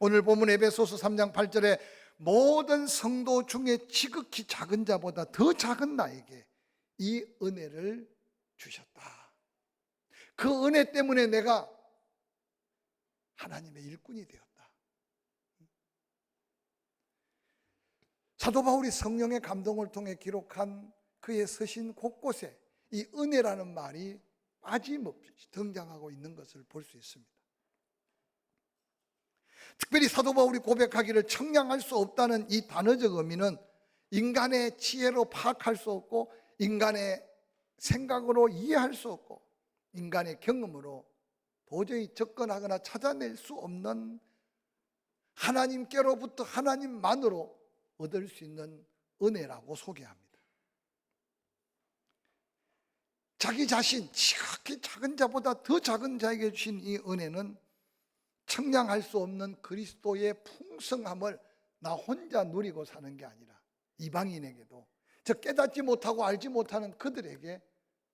오늘 본문 에베소서 3장 8절에 모든 성도 중에 지극히 작은 자보다 더 작은 나에게 이 은혜를 주셨다. 그 은혜 때문에 내가 하나님의 일꾼이 되었다. 사도 바울이 성령의 감동을 통해 기록한 그의 서신 곳곳에 이 은혜라는 말이 빠짐없이 등장하고 있는 것을 볼 수 있습니다. 특별히 사도 바울이 고백하기를 청량할 수 없다는 이 단어적 의미는 인간의 지혜로 파악할 수 없고 인간의 생각으로 이해할 수 없고 인간의 경험으로 도저히 접근하거나 찾아낼 수 없는 하나님께로부터 하나님만으로 얻을 수 있는 은혜라고 소개합니다. 자기 자신, 지극히 작은 자보다 더 작은 자에게 주신 이 은혜는 청량할 수 없는 그리스도의 풍성함을 나 혼자 누리고 사는 게 아니라 이방인에게도, 저 깨닫지 못하고 알지 못하는 그들에게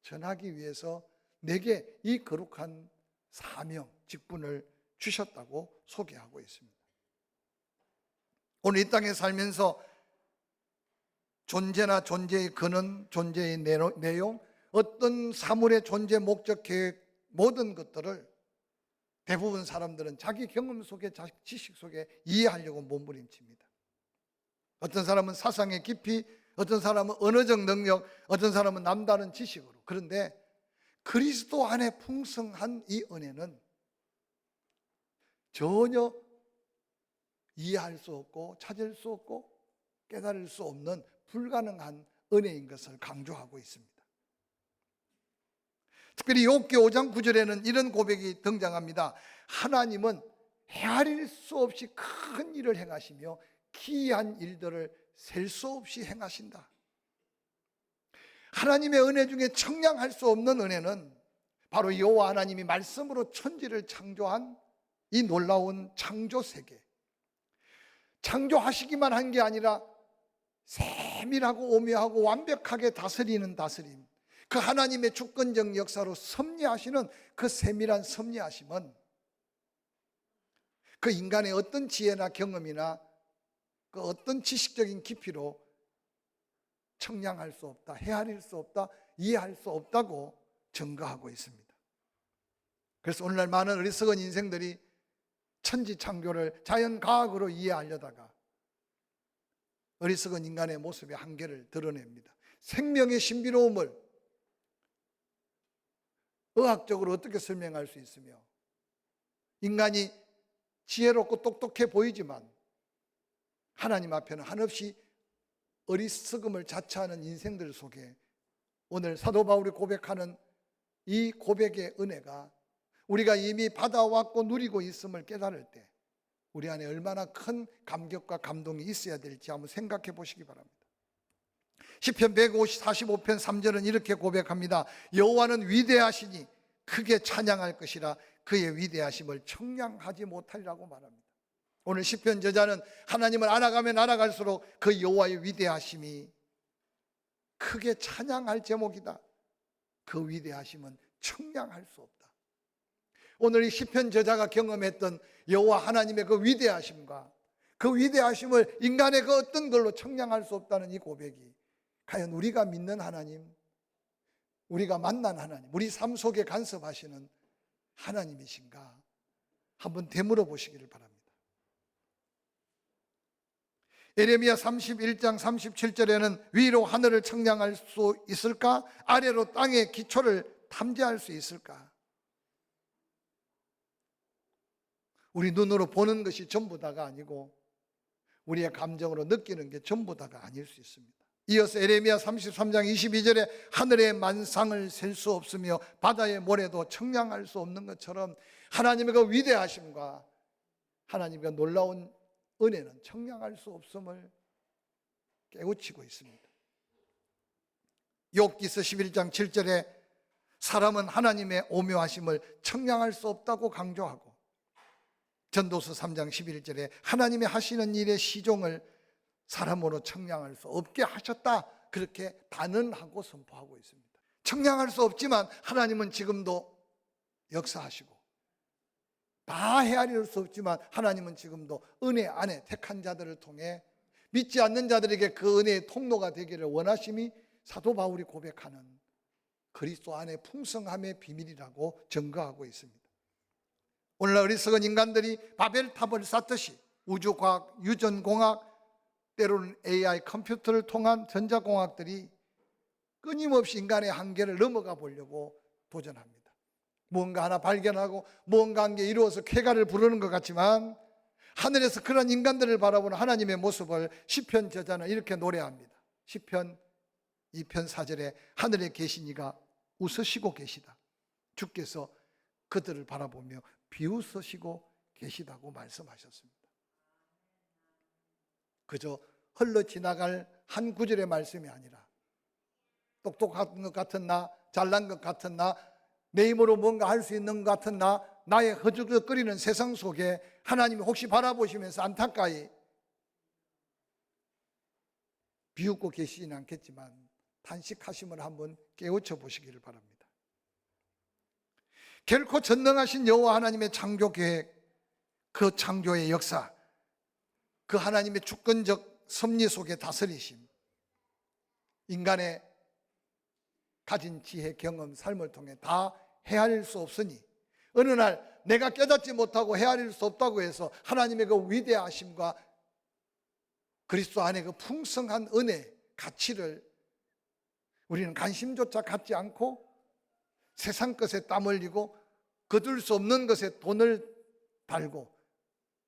전하기 위해서 내게 이 거룩한 사명, 직분을 주셨다고 소개하고 있습니다. 오늘 이 땅에 살면서 존재나 존재의 근원, 존재의 내용, 어떤 사물의 존재, 목적, 계획, 모든 것들을 대부분 사람들은 자기 경험 속에, 지식 속에 이해하려고 몸부림칩니다. 어떤 사람은 사상의 깊이, 어떤 사람은 언어적 능력, 어떤 사람은 남다른 지식으로. 그런데 그리스도 안에 풍성한 이 은혜는 전혀 이해할 수 없고 찾을 수 없고 깨달을 수 없는 불가능한 은혜인 것을 강조하고 있습니다. 특별히 욥기 5장 9절에는 이런 고백이 등장합니다. 하나님은 헤아릴 수 없이 큰 일을 행하시며 기이한 일들을 셀 수 없이 행하신다. 하나님의 은혜 중에 청량할 수 없는 은혜는 바로 여호와 하나님이 말씀으로 천지를 창조한 이 놀라운 창조 세계, 창조하시기만 한 게 아니라 세밀하고 오묘하고 완벽하게 다스리는 다스림, 그 하나님의 주권적 역사로 섭리하시는 그 세밀한 섭리하심은 그 인간의 어떤 지혜나 경험이나 그 어떤 지식적인 깊이로 청량할 수 없다, 헤아릴 수 없다, 이해할 수 없다고 증거하고 있습니다. 그래서 오늘날 많은 어리석은 인생들이 천지 창조를 자연과학으로 이해하려다가 어리석은 인간의 모습의 한계를 드러냅니다. 생명의 신비로움을 의학적으로 어떻게 설명할 수 있으며 인간이 지혜롭고 똑똑해 보이지만 하나님 앞에는 한없이 어리석음을 자처하는 인생들 속에 오늘 사도 바울이 고백하는 이 고백의 은혜가 우리가 이미 받아왔고 누리고 있음을 깨달을 때 우리 안에 얼마나 큰 감격과 감동이 있어야 될지 한번 생각해 보시기 바랍니다. 시편 145편 3절은 이렇게 고백합니다. 여호와는 위대하시니 크게 찬양할 것이라 그의 위대하심을 청량하지 못하리라고 말합니다. 오늘 시편 저자는 하나님을 알아가면 알아갈수록 그 여호와의 위대하심이 크게 찬양할 제목이다. 그 위대하심은 청량할 수 없다. 오늘 이 시편 저자가 경험했던 여호와 하나님의 그 위대하심과 그 위대하심을 인간의 그 어떤 걸로 청량할 수 없다는 이 고백이 과연 우리가 믿는 하나님, 우리가 만난 하나님, 우리 삶 속에 간섭하시는 하나님이신가 한번 되물어 보시기를 바랍니다. 예레미야 31장 37절에는 위로 하늘을 청량할 수 있을까? 아래로 땅의 기초를 탐지할 수 있을까? 우리 눈으로 보는 것이 전부 다가 아니고 우리의 감정으로 느끼는 게 전부 다가 아닐 수 있습니다. 이어서 예레미야 33장 22절에 하늘의 만상을 셀 수 없으며 바다의 모래도 청량할 수 없는 것처럼 하나님의 그 위대하심과 하나님의 놀라운 은혜는 청량할 수 없음을 깨우치고 있습니다. 욥기서 11장 7절에 사람은 하나님의 오묘하심을 청량할 수 없다고 강조하고 전도서 3장 11절에 하나님의 하시는 일의 시종을 사람으로 청량할 수 없게 하셨다, 그렇게 단언하고 선포하고 있습니다. 청량할 수 없지만 하나님은 지금도 역사하시고 다 헤아릴 수 없지만 하나님은 지금도 은혜 안에 택한 자들을 통해 믿지 않는 자들에게 그 은혜의 통로가 되기를 원하심이 사도 바울이 고백하는 그리스도 안의 풍성함의 비밀이라고 증거하고 있습니다. 오늘날 어리석은 인간들이 바벨탑을 쌓듯이 우주과학, 유전공학, 때로는 AI 컴퓨터를 통한 전자공학들이 끊임없이 인간의 한계를 넘어가 보려고 도전합니다. 무언가 하나 발견하고 무언가 한 게 이루어서 쾌가를 부르는 것 같지만 하늘에서 그런 인간들을 바라보는 하나님의 모습을 시편 저자는 이렇게 노래합니다. 시편 2편 4절에 하늘에 계신 이가 웃으시고 계시다. 주께서 그들을 바라보며 비웃으시고 계시다고 말씀하셨습니다. 그저 흘러 지나갈 한 구절의 말씀이 아니라 똑똑한 것 같은 나, 잘난 것 같은 나, 내 힘으로 뭔가 할 수 있는 것 같은 나, 나의 허죽거리는 세상 속에 하나님이 혹시 바라보시면서 안타까이 비웃고 계시지는 않겠지만 탄식하심을 한번 깨우쳐 보시기를 바랍니다. 결코 전능하신 여호와 하나님의 창조 계획, 그 창조의 역사, 그 하나님의 주권적 섭리 속에 다스리심, 인간의 가진 지혜, 경험, 삶을 통해 다 헤아릴 수 없으니 어느 날 내가 깨닫지 못하고 헤아릴 수 없다고 해서 하나님의 그 위대하심과 그리스도 안에 그 풍성한 은혜, 가치를 우리는 관심조차 갖지 않고 세상 것에 땀 흘리고 거둘 수 없는 것에 돈을 달고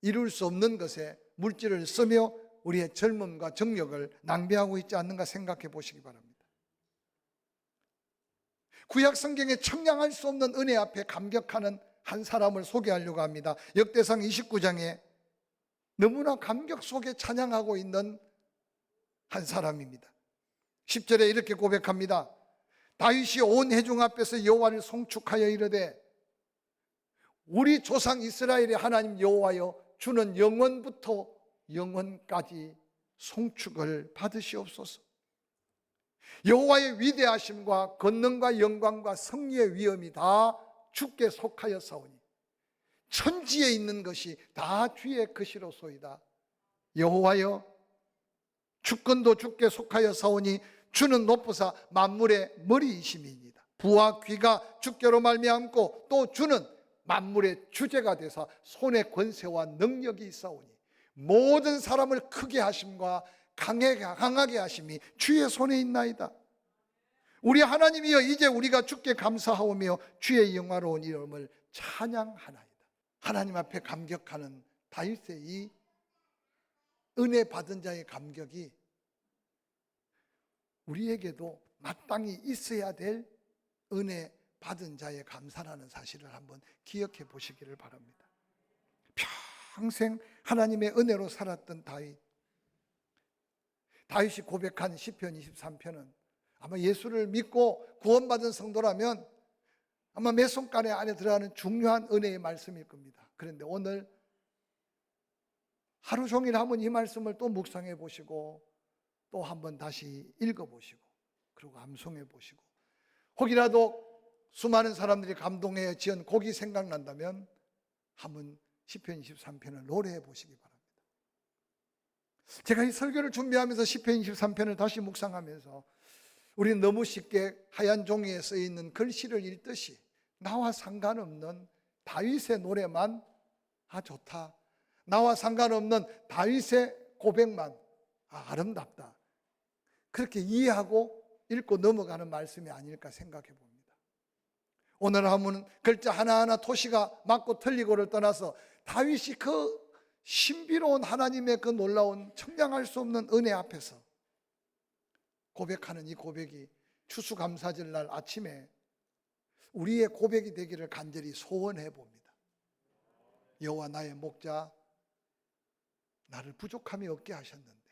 이룰 수 없는 것에 물질을 쓰며 우리의 젊음과 정력을 낭비하고 있지 않는가 생각해 보시기 바랍니다. 구약 성경에 청량할 수 없는 은혜 앞에 감격하는 한 사람을 소개하려고 합니다. 역대상 29장에 너무나 감격 속에 찬양하고 있는 한 사람입니다. 10절에 이렇게 고백합니다. 다윗이 온 회중 앞에서 여호와를 송축하여 이르되 우리 조상 이스라엘의 하나님 여호와여 주는 영원부터 영원까지 송축을 받으시옵소서. 여호와의 위대하심과 권능과 영광과 승리의 위엄이 다 주께 속하여 사오니 천지에 있는 것이 다 주의 것이로소이다. 여호와여 주권도 주께 속하여 사오니 주는 높으사 만물의 머리이심이니이다. 부와 귀가 주께로 말미암고 또 주는 만물의 주제가 되사 손의 권세와 능력이 있사오니 모든 사람을 크게 하심과 강하게 하심이 주의 손에 있나이다. 우리 하나님이여 이제 우리가 주께 감사하오며 주의 영화로운 이름을 찬양하나이다. 하나님 앞에 감격하는 다윗의 이 은혜 받은 자의 감격이 우리에게도 마땅히 있어야 될 은혜 받은 자의 감사라는 사실을 한번 기억해 보시기를 바랍니다. 평생 하나님의 은혜로 살았던 다윗이 고백한 시편 23편은 아마 예수를 믿고 구원받은 성도라면 아마 몇 손가락 안에 들어가는 중요한 은혜의 말씀일 겁니다. 그런데 오늘 하루 종일 한번 이 말씀을 또 묵상해 보시고 또 한번 다시 읽어 보시고 그리고 암송해 보시고 혹이라도 수많은 사람들이 감동해 지은 곡이 생각난다면 한번 시편 23편을 노래해 보시기 바랍니다. 제가 이 설교를 준비하면서 시편 23편을 다시 묵상하면서 우리는 너무 쉽게 하얀 종이에 쓰여 있는 글씨를 읽듯이 나와 상관없는 다윗의 노래만 좋다, 나와 상관없는 다윗의 고백만 아름답다, 그렇게 이해하고 읽고 넘어가는 말씀이 아닐까 생각해 봅니다. 오늘 한번 글자 하나하나 토시가 맞고 틀리고를 떠나서 다윗이 그 신비로운 하나님의 그 놀라운 청량할 수 없는 은혜 앞에서 고백하는 이 고백이 추수감사절 날 아침에 우리의 고백이 되기를 간절히 소원해 봅니다. 여호와 나의 목자, 나를 부족함이 없게 하셨는데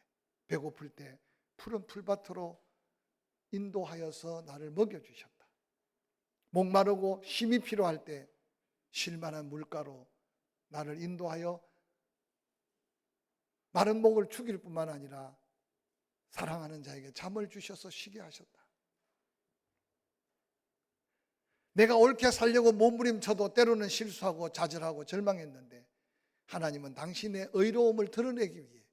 배고플 때 푸른 풀밭으로 인도하여서 나를 먹여주셨다. 목마르고 힘이 필요할 때 쉴만한 물가로 나를 인도하여 마른 목을 죽일 뿐만 아니라 사랑하는 자에게 잠을 주셔서 쉬게 하셨다. 내가 옳게 살려고 몸부림쳐도 때로는 실수하고 좌절하고 절망했는데 하나님은 당신의 의로움을 드러내기 위해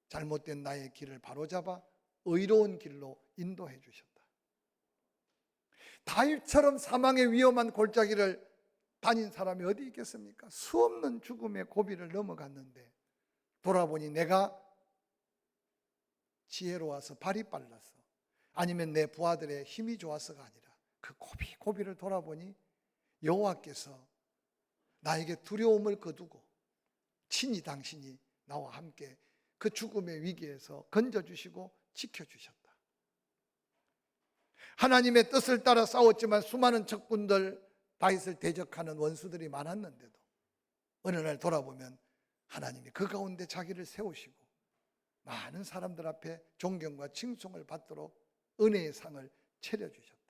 잘못된 나의 길을 바로잡아 의로운 길로 인도해 주셨다. 다윗처럼 사망의 위험한 골짜기를 다닌 사람이 어디 있겠습니까? 수없는 죽음의 고비를 넘어갔는데 돌아보니 내가 지혜로워서 발이 빨라서 아니면 내 부하들의 힘이 좋아서가 아니라 그 고비를 돌아보니 여호와께서 나에게 두려움을 거두고 친히 당신이 나와 함께 그 죽음의 위기에서 건져주시고 지켜주셨다. 하나님의 뜻을 따라 싸웠지만 수많은 적군들, 다윗을 대적하는 원수들이 많았는데도 어느 날 돌아보면 하나님이 그 가운데 자기를 세우시고 많은 사람들 앞에 존경과 칭송을 받도록 은혜의 상을 차려주셨다.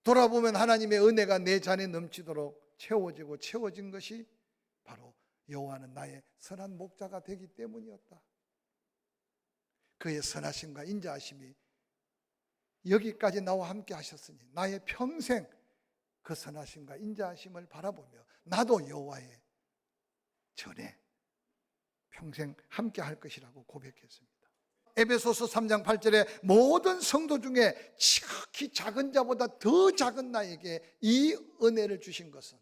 돌아보면 하나님의 은혜가 내 잔에 넘치도록 채워지고 채워진 것이 바로 여호와는 나의 선한 목자가 되기 때문이었다. 그의 선하심과 인자하심이 여기까지 나와 함께 하셨으니 나의 평생 그 선하심과 인자하심을 바라보며 나도 여호와의 전에 평생 함께 할 것이라고 고백했습니다. 에베소서 3장 8절에 모든 성도 중에 지극히 작은 자보다 더 작은 나에게 이 은혜를 주신 것은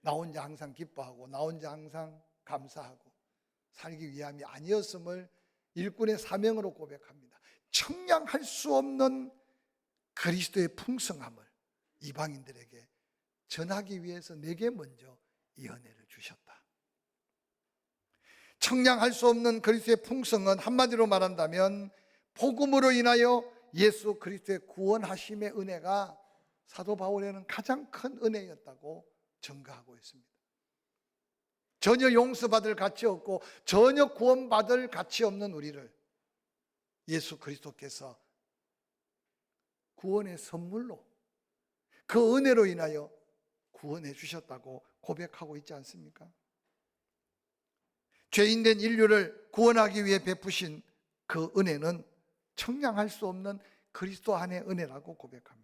나 혼자 항상 기뻐하고 나 혼자 항상 감사하고 살기 위함이 아니었음을 일꾼의 사명으로 고백합니다. 청량할 수 없는 그리스도의 풍성함을 이방인들에게 전하기 위해서 내게 먼저 이 은혜를 주셨다. 청량할 수 없는 그리스도의 풍성은 한마디로 말한다면 복음으로 인하여 예수 그리스도의 구원하심의 은혜가 사도 바울에는 가장 큰 은혜였다고 증거하고 있습니다. 전혀 용서받을 가치 없고 전혀 구원받을 가치 없는 우리를 예수 그리스도께서 구원의 선물로 그 은혜로 인하여 구원해 주셨다고 고백하고 있지 않습니까? 죄인된 인류를 구원하기 위해 베푸신 그 은혜는 청량할 수 없는 그리스도 안의 은혜라고 고백합니다.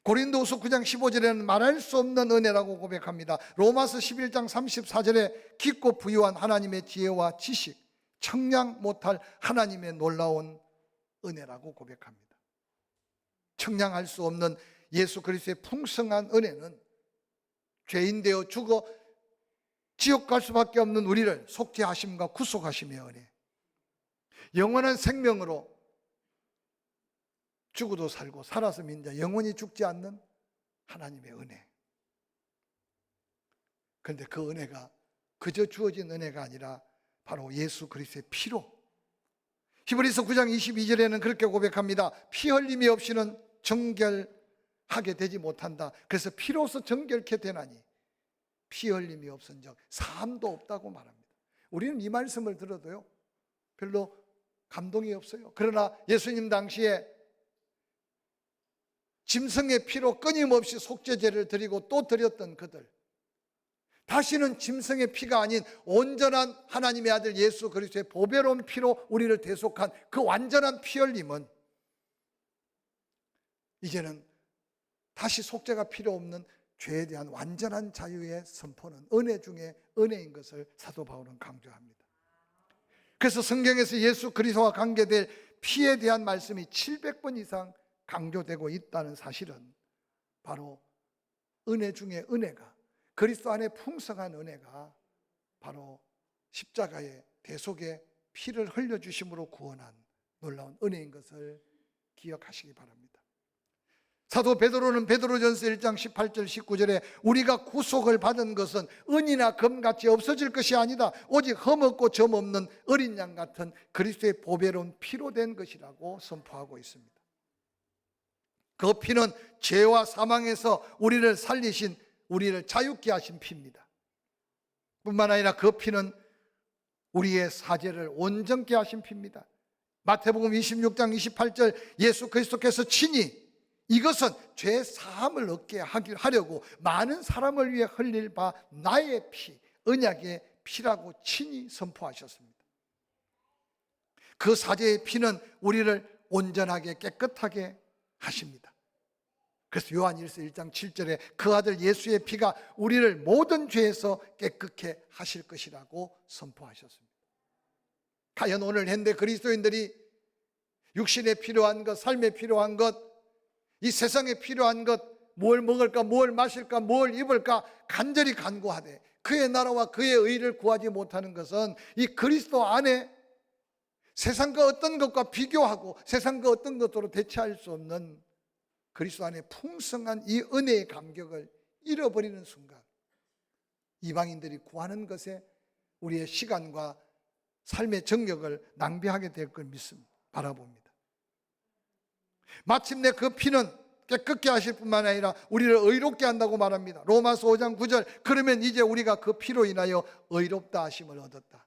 고린도후서 9장 15절에는 말할 수 없는 은혜라고 고백합니다. 로마서 11장 34절에 깊고 부유한 하나님의 지혜와 지식, 청량 못할 하나님의 놀라운 은혜라고 고백합니다. 청량할 수 없는 예수 그리스도의 풍성한 은혜는 죄인 되어 죽어 지옥 갈 수밖에 없는 우리를 속죄하심과 구속하심의 은혜, 영원한 생명으로 죽어도 살고 살아서 민자 영원히 죽지 않는 하나님의 은혜. 그런데 그 은혜가 그저 주어진 은혜가 아니라 바로 예수 그리스도의 피로, 히브리서 9장 22절에는 그렇게 고백합니다. 피 흘림이 없이는 정결하게 되지 못한다. 그래서 피로서 정결케 되나니 피 흘림이 없은즉 사함도 없다고 말합니다. 우리는 이 말씀을 들어도요 별로 감동이 없어요. 그러나 예수님 당시에 짐승의 피로 끊임없이 속죄제를 드리고 또 드렸던 그들, 다시는 짐승의 피가 아닌 온전한 하나님의 아들 예수 그리스도의 보배로운 피로 우리를 대속한 그 완전한 피 흘림은 이제는 다시 속죄가 필요 없는 죄에 대한 완전한 자유의 선포는 은혜 중에 은혜인 것을 사도 바울은 강조합니다. 그래서 성경에서 예수 그리스도와 관계될 피에 대한 말씀이 700번 이상 강조되고 있다는 사실은 바로 은혜 중에 은혜가, 그리스도 안에 풍성한 은혜가 바로 십자가의 대속의 피를 흘려주심으로 구원한 놀라운 은혜인 것을 기억하시기 바랍니다. 사도 베드로는 베드로전서 1장 18절 19절에 우리가 구속을 받은 것은 은이나 금같이 없어질 것이 아니다. 오직 흠없고 점없는 어린 양 같은 그리스도의 보배로운 피로 된 것이라고 선포하고 있습니다. 그 피는 죄와 사망에서 우리를 살리신, 우리를 자유케 하신 피입니다. 뿐만 아니라 그 피는 우리의 사죄를 온전케 하신 피입니다. 마태복음 26장 28절 예수 그리스도께서 친히 이것은 죄 사함을 얻게 하려고 많은 사람을 위해 흘릴 바 나의 피, 언약의 피라고 친히 선포하셨습니다. 그 사제의 피는 우리를 온전하게 깨끗하게 하십니다. 그래서 요한일서 1장 7절에 그 아들 예수의 피가 우리를 모든 죄에서 깨끗게 하실 것이라고 선포하셨습니다. 과연 오늘 현대 그리스도인들이 육신에 필요한 것, 삶에 필요한 것, 이 세상에 필요한 것, 뭘 먹을까, 뭘 마실까, 뭘 입을까 간절히 간구하되 그의 나라와 그의 의를 구하지 못하는 것은 이 그리스도 안에 세상과 어떤 것과 비교하고 세상과 어떤 것으로 대체할 수 없는 그리스도 안에 풍성한 이 은혜의 감격을 잃어버리는 순간 이방인들이 구하는 것에 우리의 시간과 삶의 정력을 낭비하게 될 걸 믿습니다. 바라봅니다. 마침내 그 피는 깨끗게 하실 뿐만 아니라 우리를 의롭게 한다고 말합니다. 로마서 5장 9절 그러면 이제 우리가 그 피로 인하여 의롭다 하심을 얻었다.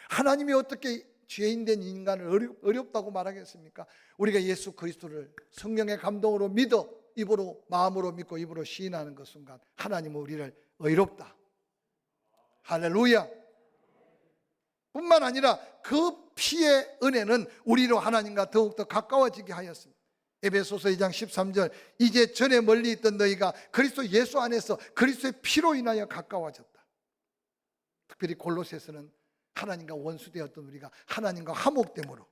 하나님이 어떻게 죄인된 인간을 어렵다고 말하겠습니까? 우리가 예수 그리스도를 성령의 감동으로 믿어 입으로 마음으로 믿고 입으로 시인하는 그 순간 하나님은 우리를 의롭다. 할렐루야. 뿐만 아니라 그 피의 은혜는 우리로 하나님과 더욱더 가까워지게 하였습니다. 에베소서 2장 13절 이제 전에 멀리 있던 너희가 그리스도 예수 안에서 그리스도의 피로 인하여 가까워졌다. 특별히 골로새서는 하나님과 원수되었던 우리가 하나님과 화목됨으로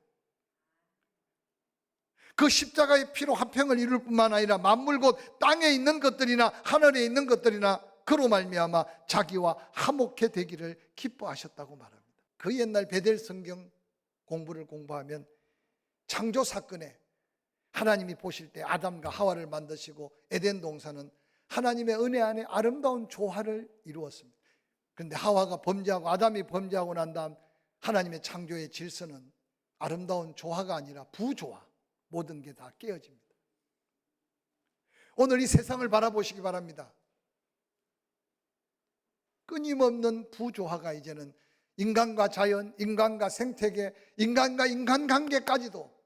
그 십자가의 피로 화평을 이룰 뿐만 아니라 만물 곧 땅에 있는 것들이나 하늘에 있는 것들이나 그로 말미암아 자기와 화목해 되기를 기뻐하셨다고 말합니다. 그 옛날 베델 성경 공부를 공부하면 창조 사건에 하나님이 보실 때 아담과 하와를 만드시고 에덴 동산은 하나님의 은혜 안에 아름다운 조화를 이루었습니다. 그런데 하와가 범죄하고 아담이 범죄하고 난 다음 하나님의 창조의 질서는 아름다운 조화가 아니라 부조화, 모든 게 다 깨어집니다. 오늘 이 세상을 바라보시기 바랍니다. 끊임없는 부조화가 이제는 인간과 자연, 인간과 생태계, 인간과 인간관계까지도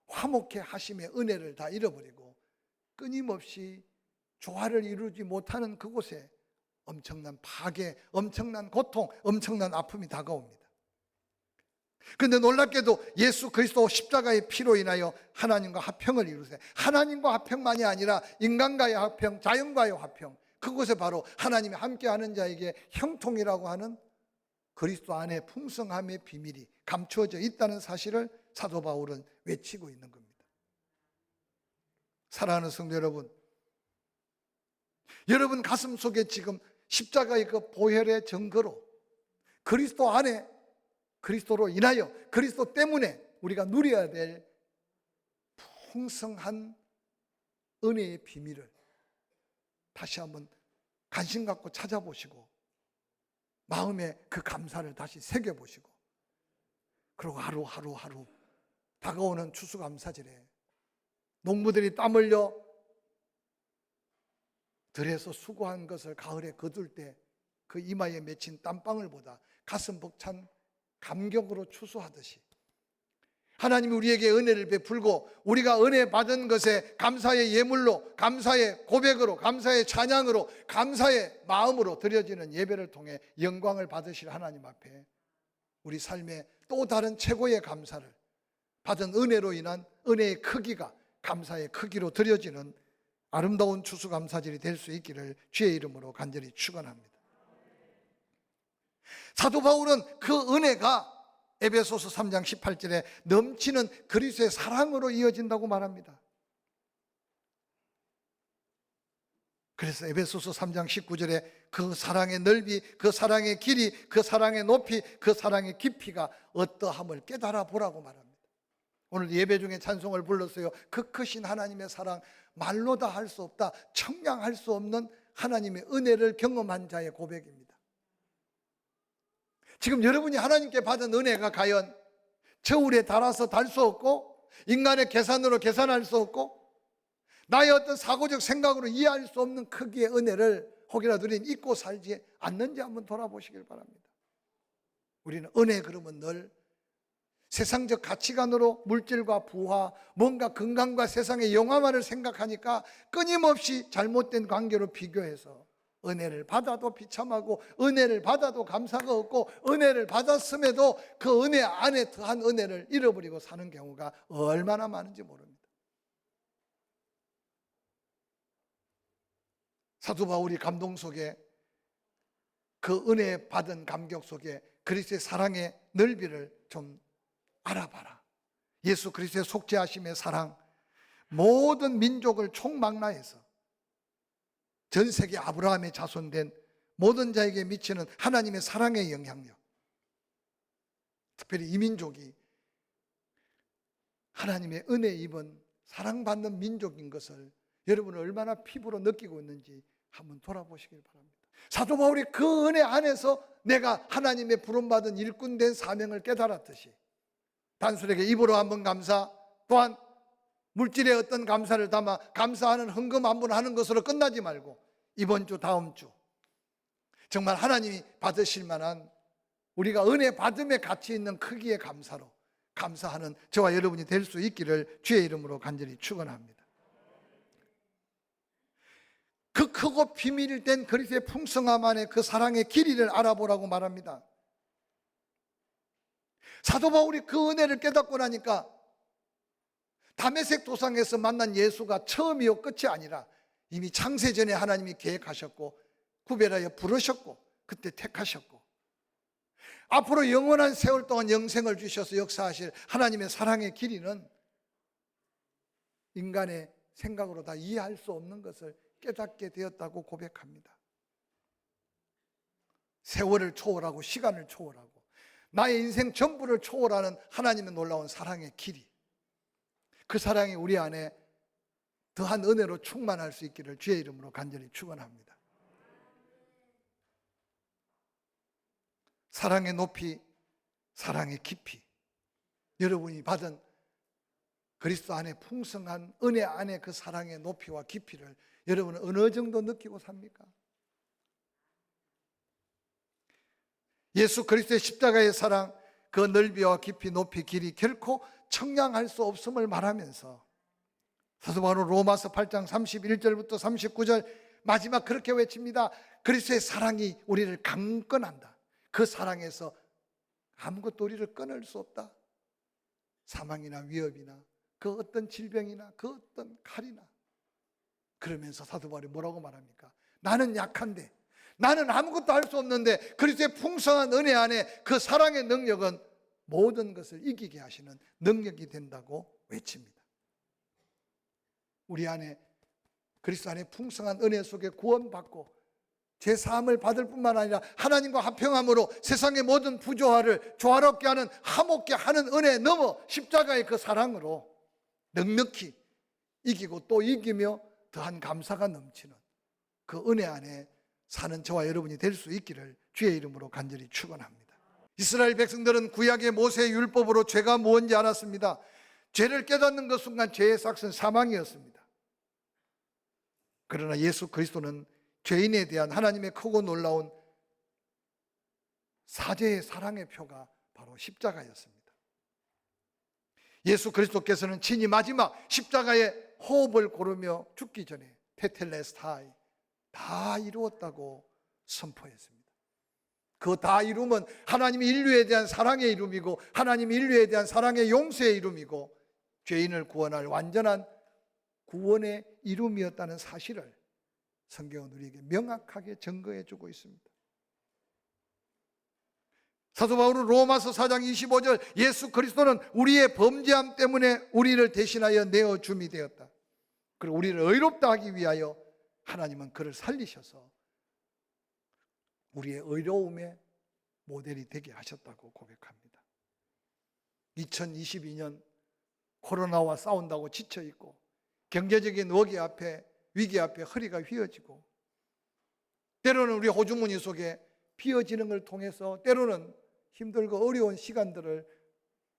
화목해 하심의 은혜를 다 잃어버리고 끊임없이 조화를 이루지 못하는 그곳에 엄청난 파괴, 엄청난 고통, 엄청난 아픔이 다가옵니다. 그런데 놀랍게도 예수 그리스도 십자가의 피로 인하여 하나님과 화평을 이루세 하나님과 화평만이 아니라 인간과의 화평, 자연과의 화평, 그곳에 바로 하나님이 함께하는 자에게 형통이라고 하는 그리스도 안에 풍성함의 비밀이 감추어져 있다는 사실을 사도 바울은 외치고 있는 겁니다. 사랑하는 성도 여러분, 여러분 가슴 속에 지금 십자가의 그 보혈의 증거로 그리스도 안에 그리스도로 인하여 그리스도 때문에 우리가 누려야 될 풍성한 은혜의 비밀을 다시 한번 관심 갖고 찾아보시고 마음에 그 감사를 다시 새겨보시고 그리고 하루 다가오는 추수감사절에 농부들이 땀 흘려 들에서 수고한 것을 가을에 거둘 때 그 이마에 맺힌 땀방울 보다 가슴 벅찬 감격으로 추수하듯이 하나님이 우리에게 은혜를 베풀고 우리가 은혜 받은 것에 감사의 예물로, 감사의 고백으로, 감사의 찬양으로, 감사의 마음으로 드려지는 예배를 통해 영광을 받으실 하나님 앞에 우리 삶의 또 다른 최고의 감사를 받은 은혜로 인한 은혜의 크기가 감사의 크기로 드려지는 아름다운 추수감사절이 될 수 있기를 주의 이름으로 간절히 축원합니다. 사도 바울은 그 은혜가 에베소서 3장 18절에 넘치는 그리스도의 사랑으로 이어진다고 말합니다. 그래서 에베소서 3장 19절에 그 사랑의 넓이, 그 사랑의 길이, 그 사랑의 높이, 그 사랑의 깊이가 어떠함을 깨달아 보라고 말합니다. 오늘 예배 중에 찬송을 불렀어요. 그 크신 하나님의 사랑, 말로 다 할 수 없다, 청량할 수 없는 하나님의 은혜를 경험한 자의 고백입니다. 지금 여러분이 하나님께 받은 은혜가 과연 저울에 달아서 달 수 없고 인간의 계산으로 계산할 수 없고 나의 어떤 사고적 생각으로 이해할 수 없는 크기의 은혜를 혹이라도 우리는 잊고 살지 않는지 한번 돌아보시길 바랍니다. 우리는 은혜 그러면 늘 세상적 가치관으로 물질과 부와 뭔가 건강과 세상의 영화만을 생각하니까 끊임없이 잘못된 관계로 비교해서 은혜를 받아도 비참하고 은혜를 받아도 감사가 없고 은혜를 받았음에도 그 은혜 안에 더한 은혜를 잃어버리고 사는 경우가 얼마나 많은지 모릅니다. 사도 바울이 감동 속에 그 은혜 받은 감격 속에 그리스도의 사랑의 넓이를 좀 알아봐라. 예수 그리스도의 속죄하심의 사랑, 모든 민족을 총망라해서 전 세계 아브라함의 자손된 모든 자에게 미치는 하나님의 사랑의 영향력, 특별히 이 민족이 하나님의 은혜 입은 사랑받는 민족인 것을 여러분은 얼마나 피부로 느끼고 있는지 한번 돌아보시길 바랍니다. 사도 바울이 그 은혜 안에서 내가 하나님의 부름받은 일꾼된 사명을 깨달았듯이 단순하게 입으로 한번 감사, 또한 물질의 어떤 감사를 담아 감사하는 헌금 한번 하는 것으로 끝나지 말고 이번 주 다음 주 정말 하나님이 받으실 만한 우리가 은혜 받음에 가치 있는 크기의 감사로 감사하는 저와 여러분이 될 수 있기를 주의 이름으로 간절히 축원합니다. 그 크고 비밀된 그리스도의 풍성함 안에 그 사랑의 길이를 알아보라고 말합니다. 사도 바울이 그 은혜를 깨닫고 나니까 다메섹 도상에서 만난 예수가 처음이요 끝이 아니라 이미 창세전에 하나님이 계획하셨고 구별하여 부르셨고 그때 택하셨고 앞으로 영원한 세월 동안 영생을 주셔서 역사하실 하나님의 사랑의 길이는 인간의 생각으로 다 이해할 수 없는 것을 깨닫게 되었다고 고백합니다. 세월을 초월하고 시간을 초월하고 나의 인생 전부를 초월하는 하나님의 놀라운 사랑의 길이, 그 사랑이 우리 안에 더한 은혜로 충만할 수 있기를 주의 이름으로 간절히 축원합니다. 사랑의 높이, 사랑의 깊이, 여러분이 받은 그리스도 안에 풍성한 은혜 안에 그 사랑의 높이와 깊이를 여러분은 어느 정도 느끼고 삽니까? 예수 그리스도의 십자가의 사랑, 그 넓이와 깊이, 높이, 길이 결코 청량할 수 없음을 말하면서 사도 바울은 로마서 8장 31절부터 39절 마지막 그렇게 외칩니다. 그리스도의 사랑이 우리를 강건한다. 그 사랑에서 아무것도 우리를 끊을 수 없다. 사망이나 위협이나 그 어떤 질병이나 그 어떤 칼이나. 그러면서 사도 바울이 뭐라고 말합니까? 나는 약한데, 나는 아무것도 할 수 없는데 그리스도의 풍성한 은혜 안에 그 사랑의 능력은 모든 것을 이기게 하시는 능력이 된다고 외칩니다. 우리 안에 그리스도 안에 풍성한 은혜 속에 구원받고 죄사함을 받을 뿐만 아니라 하나님과 화평함으로 세상의 모든 부조화를 조화롭게 하는 화목게 하는 은혜에 넘어 십자가의 그 사랑으로 넉넉히 이기고 또 이기며 더한 감사가 넘치는 그 은혜 안에 사는 저와 여러분이 될 수 있기를 주의 이름으로 간절히 축원합니다. 이스라엘 백성들은 구약의 모세의 율법으로 죄가 무언지 알았습니다. 죄를 깨닫는 그 순간 죄의 삭은 사망이었습니다. 그러나 예수 그리스도는 죄인에 대한 하나님의 크고 놀라운 사죄의 사랑의 표가 바로 십자가였습니다. 예수 그리스도께서는 친히 마지막 십자가의 호흡을 고르며 죽기 전에 테텔레스타이, 다 이루었다고 선포했습니다. 그 다 이룸은 하나님이 인류에 대한 사랑의 이름이고 하나님이 인류에 대한 사랑의 용서의 이름이고 죄인을 구원할 완전한 구원의 이름이었다는 사실을 성경은 우리에게 명확하게 증거해 주고 있습니다. 사도 바울은 로마서 4장 25절 예수 그리스도는 우리의 범죄함 때문에 우리를 대신하여 내어 줌이 되었다. 그리고 우리를 의롭다 하기 위하여 하나님은 그를 살리셔서 우리의 의로움의 모델이 되게 하셨다고 고백합니다. 2022년 코로나와 싸운다고 지쳐있고 경제적인 위기 앞에 허리가 휘어지고 때로는 우리 호주머니 속에 비어지는 걸 통해서 때로는 힘들고 어려운 시간들을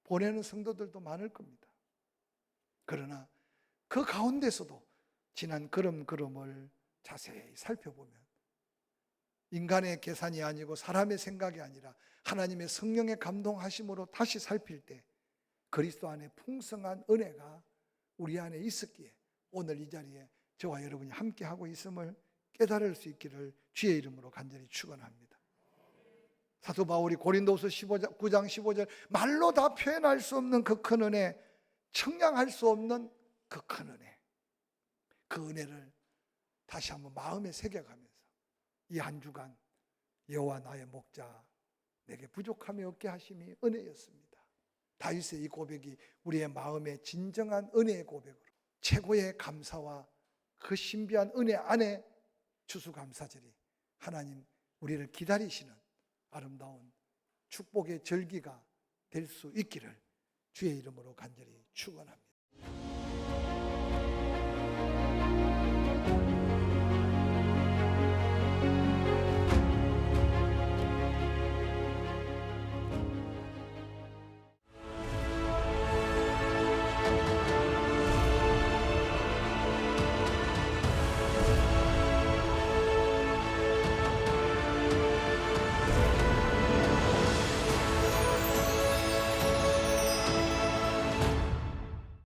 보내는 성도들도 많을 겁니다. 그러나 그 가운데서도 지난 걸음걸음을 자세히 살펴보면 인간의 계산이 아니고 사람의 생각이 아니라 하나님의 성령의 감동하심으로 다시 살필 때 그리스도 안에 풍성한 은혜가 우리 안에 있었기에 오늘 이 자리에 저와 여러분이 함께하고 있음을 깨달을 수 있기를 주의 이름으로 간절히 축원합니다. 사도 바울이 고린도후서 9장 15절 말로 다 표현할 수 없는 그 큰 은혜, 청량할 수 없는 그 큰 은혜, 그 은혜를 다시 한번 마음에 새겨가면서 이 한 주간 여호와 나의 목자 내게 부족함이 없게 하심이 은혜였습니다. 다윗의 이 고백이 우리의 마음의 진정한 은혜의 고백으로 최고의 감사와 그 신비한 은혜 안에 추수감사절이 하나님 우리를 기다리시는 아름다운 축복의 절기가 될 수 있기를 주의 이름으로 간절히 축원합니다.